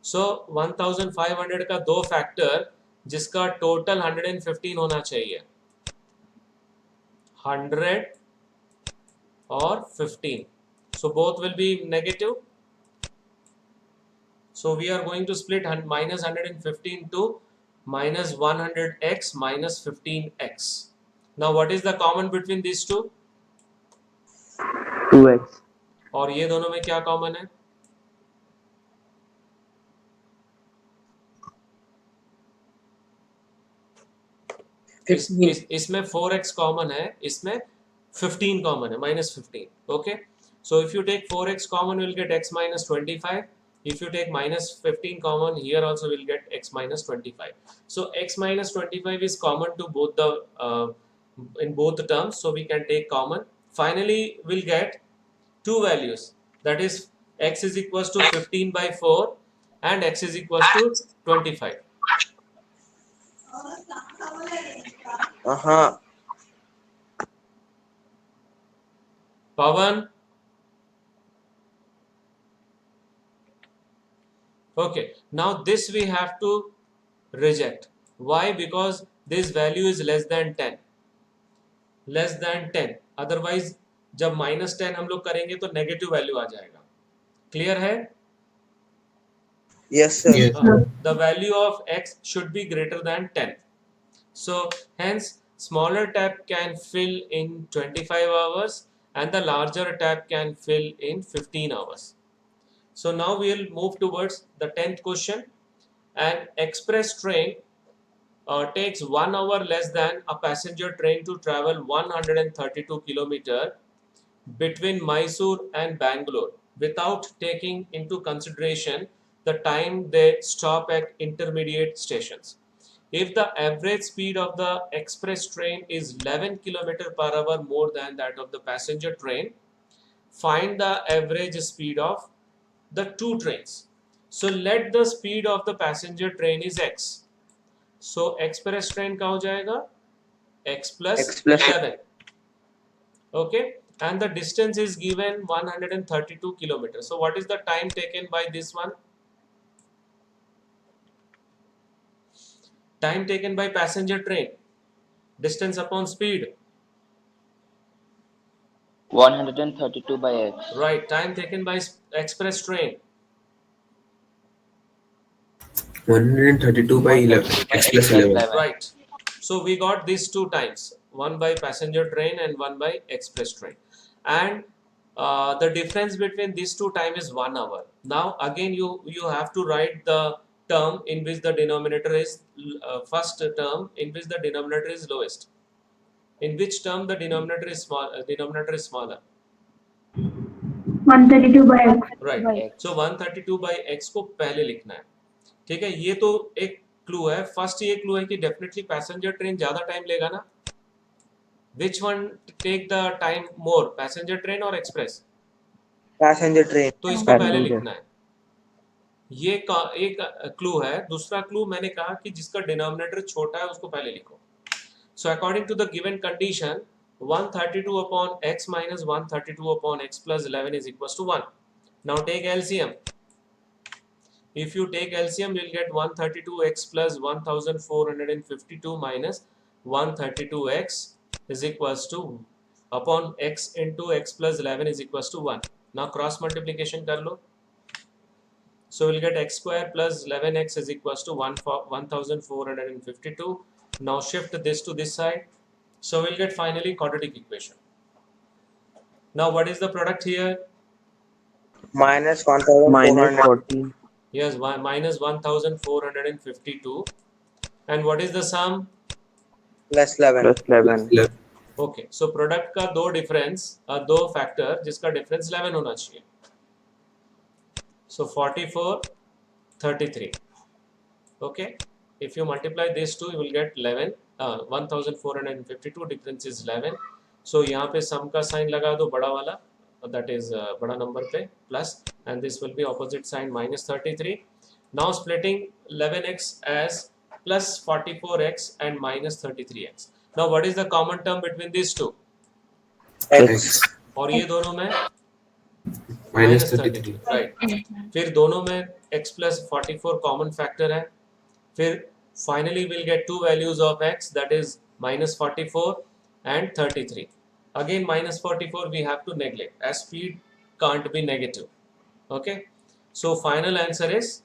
So 1500 का दो factor जिसका total 115 होना चाहिए, 100 और 15. So both will be negative. So we are going to split minus 115 to minus 100x minus 15x. Now what is the common between these two? 2x. और ये दोनों में क्या कॉमन है? इसमें 4x कॉमन है, इसमें 15 कॉमन है, minus 15. Okay, so if you take 4x common, you will get x minus 25. If you take minus 15 common, here also will get x minus 25. So x minus 25 is common to both the in both the terms, so we can take common. Finally we'll get two values, that is x is equals to 15 by 4 and x is equals to 25. Pawan? Okay, Now this we have to reject. Why? Because this value is less than 10. Less than 10. Otherwise जब -10 हम लोग करेंगे तो negative value आ जाएगा. Clear है? Yes, sir. Yes. The value of x should be greater than 10. So hence smaller tap can fill in 25 hours and the larger tap can fill in 15 hours. So now we will move towards the 10th question. An express train takes 1 hour less than a passenger train to travel 132 kilometer between Mysore and Bangalore without taking into consideration the time they stop at intermediate stations. If the average speed of the express train is 11 km per hour more than that of the passenger train, find the average speed of the two trains. So let the speed of the passenger train is x. So express train का हो जाएगा x plus X plus 11. Okay, and the distance is given 132 kilometers. So what is the time taken by this one? Time taken by passenger train, distance upon speed. 132 by x. Right, time taken by express train. 132 by 11. X plus 11. Right. So we got these two times, one by passenger train and one by express train. And the difference between these two time is 1 hour. Now again you have to write the term in which the denominator is first term in which the denominator is lowest. In which term the denominator is smaller. 132 by x. Right. By x. So 132 by x को पहले लिखना है. ठीक है, ये तो एक clue है. फर्स्ट ये क्लू है कि डेफिनेटली पैसेंजर ट्रेन ज्यादा टाइम लेगा ना. Which one take the time more, passenger train or express? Passenger train. तो इसको पहले Passenger. लिखना है. ये एक क्लू है. दूसरा क्लू मैंने कहा कि जिसका डिनोमिनेटर छोटा है उसको पहले लिखो. So according to the given condition, 132 upon x minus 132 upon x plus 11 is equals to 1. Now take LCM. If you take LCM, you will get 132x plus 1452 minus 132x is equals to upon x into x plus 11 is equals to 1. Now cross multiplication kar lo. So we'll get x square plus 11x is equals to 1452. Now shift this to this side. So we'll get finally quadratic equation. Now what is the product here? Minus minus 1400. 14 Yes, minus 1452. And what is the sum? Plus 11. plus 11 11. Okay, so product का दो difference, दो factor जिसका difference 11 होना चाहिए. So 44, 33. Okay, if you multiply these two, you will get 11. 1452 difference is 11. So यहाँ पे sum का sign लगा दो बड़ा वाला, that is बड़ा number पे plus, and this will be opposite sign minus 33. Now splitting 11x as plus 44x and minus 33x. Now what is the common term between these two? X. और ये दोनों में Minus 33. राइट. फिर दोनों में x plus 44 common factor है. फिर finally will get to values of x, that is minus 44 and 33. Again minus 44 we have to neglect as speed can't be negative. Okay, so final answer is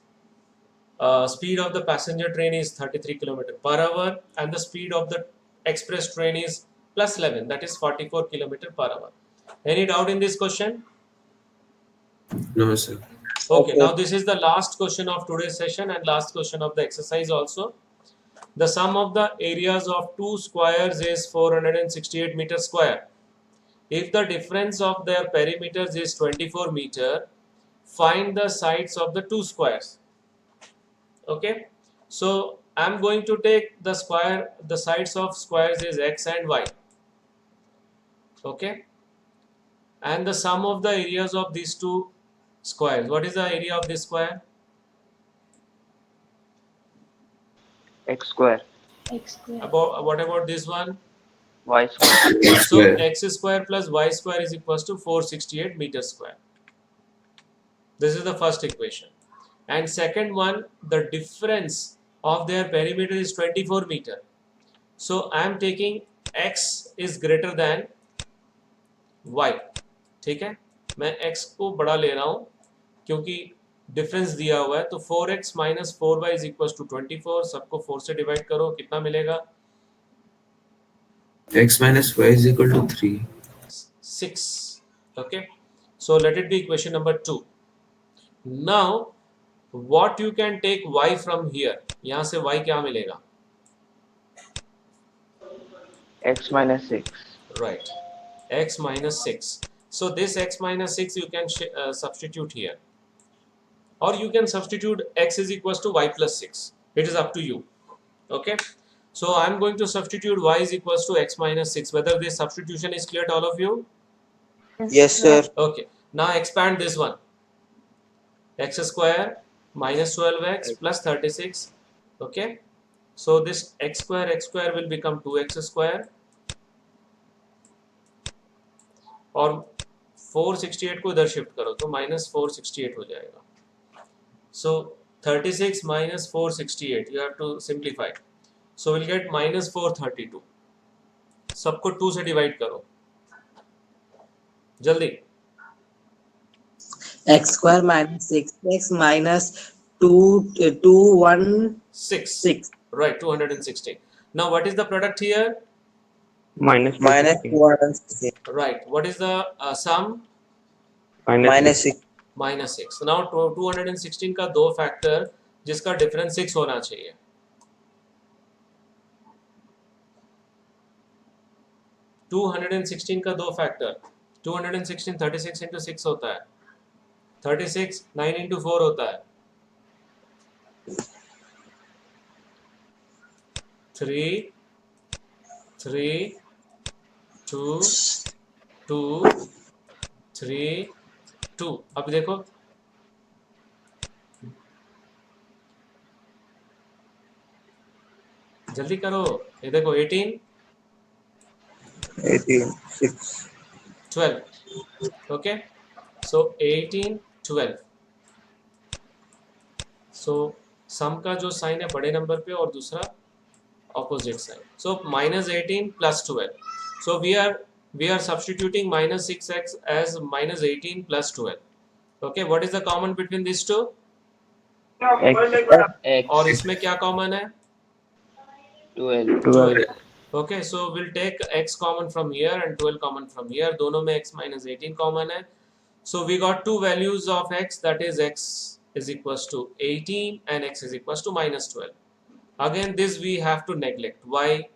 speed of the passenger train is 33 km per hour and the speed of the express train is plus 11, that is 44 km per hour. Any doubt in this question? No, sir. Okay, Okay. now this is the last question of today's session and last question of the exercise also. The sum of the areas of two squares is 468 meters square. If the difference of their perimeters is 24 meter, find the sides of the two squares. Okay, so I'm going to take the sides of squares is x and y. Okay, and the sum of the areas of these two squares. What is the area of this square? X square. X square. What about this one? Y square. X So square. x square plus y square is equals to 468 meters square. This is the first equation. and second one, the difference of their perimeter is 24 meter. So I am taking x is greater than y. ठीक है, मैं x को बड़ा ले रहा हूँ क्योंकि difference दिया हुआ है. तो 4x minus 4y is equals to 24. सबको 4 से डिवाइड करो, कितना मिलेगा? x minus y is equal to 3. 6. Okay, so let it be equation number 2. Now what you can take y from here? यहाँ से y क्या मिलेगा? X minus 6. Right, x minus 6. So this x minus 6 you can substitute here, or you can substitute x is equals to y plus 6. It is up to you. Okay, so I am going to substitute y is equals to x minus 6. Whether this substitution is clear to all of you? Yes, sir. Okay, now expand this one. X square minus 12x plus 36. Okay, so this x square will become 2x square, और 468 को इधर shift करो तो minus 468 हो जाएगा. So 36 minus 468 you have to simplify. So we'll get minus 432. सबको 2 से divide करो जल्दी. x square minus 6x minus 216. Right, 216. Now what is the product here? minus Minus 216. 216. Right, what is the sum? Minus 6. Minus 6. Now 216 का दो factor जिसका difference 6 होना चाहिए. To 216 का दो फैक्टर. 216 36 into 6 होता है. 36 9 into 4 होता है. 3 3 2 2 3 2. अब देखो जल्दी करो. ये देखो 18 18. 6. 12. Okay, so 18 12. So सम का जो साइन है बड़े नंबर पे और दूसरा opposite sign. So minus 18 plus 12. So we are substituting minus 6x as minus 18 plus 12. Okay, what is the common between these two? X. और इसमें क्या कॉमन है? 12. 12. Okay, so we'll take x common from here and 12 common from here. दोनों में x minus 18 common है. So we got two values of x, that is x is equals to 18 and x is equals to minus 12. Again this we have to neglect. Why?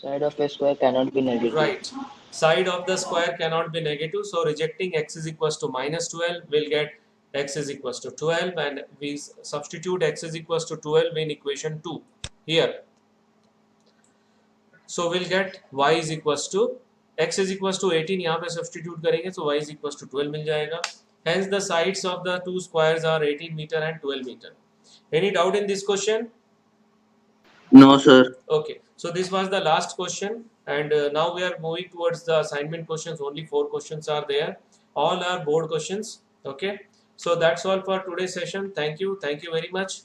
Side of a square cannot be negative. Right, side of the square cannot be negative, so rejecting x is equals to minus 12, we'll get x is equals to 12, and we substitute x is equals to 12 in equation 2 here. So we'll get y is equals to x is equals to 18. यहाँ पे substitute करेंगे तो y is equals to 12 मिल जाएगा. Hence the sides of the two squares are 18 meter and 12 meter. Any doubt in this question? No, sir. Okay, so this was the last question, and now we are moving towards the assignment questions. Only 4 questions are there. All are board questions. Okay, so that's all for today's session. Thank you very much.